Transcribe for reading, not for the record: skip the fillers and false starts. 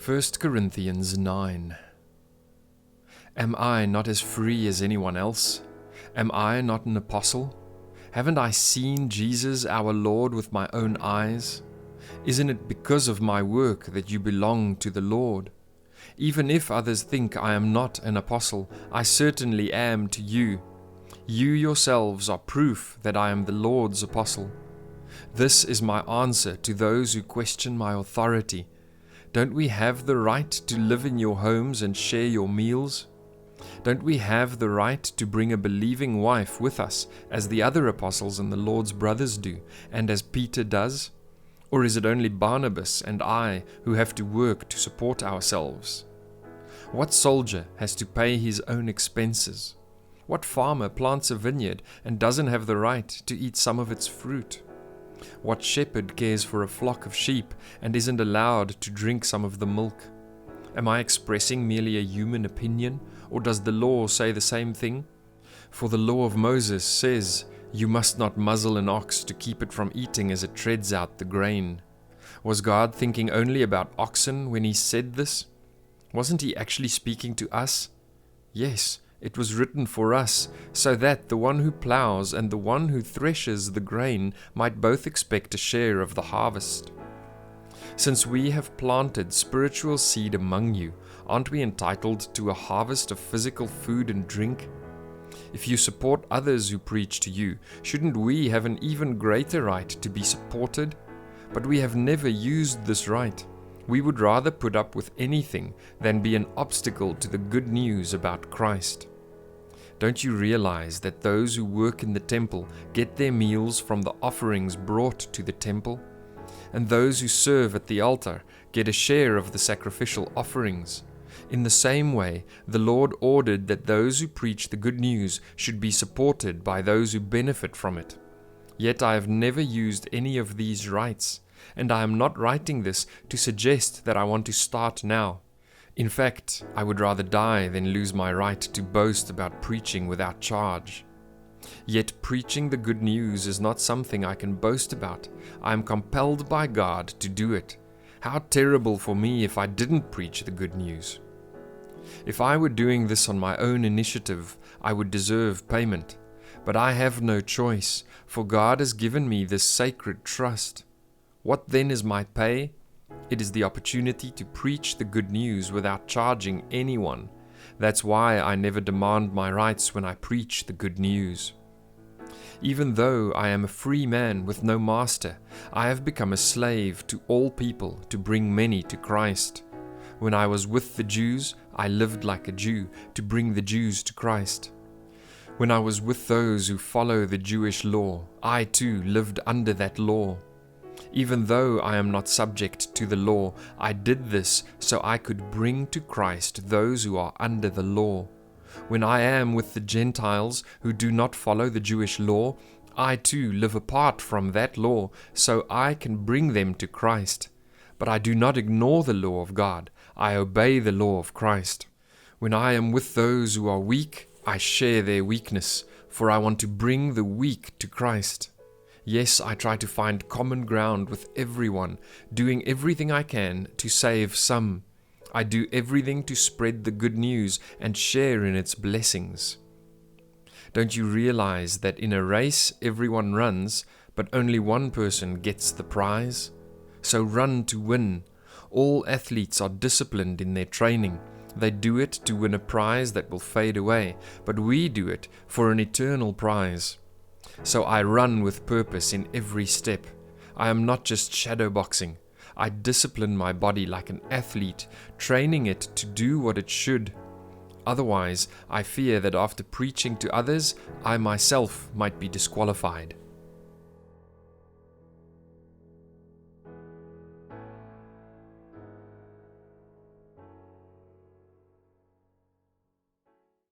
1 Corinthians 9. Am I not as free as anyone else? Am I not an apostle? Haven't I seen Jesus our Lord with my own eyes? Isn't it because of my work that you belong to the Lord? Even if others think I am not an apostle, I certainly am to you. You yourselves are proof that I am the Lord's apostle. This is my answer to those who question my authority. Don't we have the right to live in your homes and share your meals? Don't we have the right to bring a believing wife with us, as the other apostles and the Lord's brothers do, and as Peter does? Or is it only Barnabas and I who have to work to support ourselves? What soldier has to pay his own expenses? What farmer plants a vineyard and doesn't have the right to eat some of its fruit? What shepherd cares for a flock of sheep and isn't allowed to drink some of the milk? Am I expressing merely a human opinion, or does the law say the same thing? For the law of Moses says, "You must not muzzle an ox to keep it from eating as it treads out the grain." Was God thinking only about oxen when he said this? Wasn't he actually speaking to us? Yes, it was written for us, so that the one who plows and the one who threshes the grain might both expect a share of the harvest. Since we have planted spiritual seed among you, aren't we entitled to a harvest of physical food and drink? If you support others who preach to you, shouldn't we have an even greater right to be supported? But we have never used this right. We would rather put up with anything than be an obstacle to the good news about Christ. Don't you realize that those who work in the temple get their meals from the offerings brought to the temple? And those who serve at the altar get a share of the sacrificial offerings. In the same way, the Lord ordered that those who preach the good news should be supported by those who benefit from it. Yet I have never used any of these rights, and I am not writing this to suggest that I want to start now. In fact, I would rather die than lose my right to boast about preaching without charge. Yet preaching the good news is not something I can boast about. I am compelled by God to do it. How terrible for me if I didn't preach the good news. If I were doing this on my own initiative, I would deserve payment. But I have no choice, for God has given me this sacred trust. What then is my pay? It is the opportunity to preach the good news without charging anyone. That's why I never demand my rights when I preach the good news. Even though I am a free man with no master, I have become a slave to all people to bring many to Christ. When I was with the Jews, I lived like a Jew to bring the Jews to Christ. When I was with those who follow the Jewish law, I too lived under that law. Even though I am not subject to the law, I did this so I could bring to Christ those who are under the law. When I am with the Gentiles who do not follow the Jewish law, I too live apart from that law so I can bring them to Christ. But I do not ignore the law of God, I obey the law of Christ. When I am with those who are weak, I share their weakness, for I want to bring the weak to Christ. Yes, I try to find common ground with everyone, doing everything I can to save some. I do everything to spread the good news and share in its blessings. Don't you realize that in a race everyone runs, but only one person gets the prize? So run to win. All athletes are disciplined in their training. They do it to win a prize that will fade away, but we do it for an eternal prize. So I run with purpose in every step. I am not just shadowboxing. I discipline my body like an athlete, training it to do what it should. Otherwise, I fear that after preaching to others, I myself might be disqualified.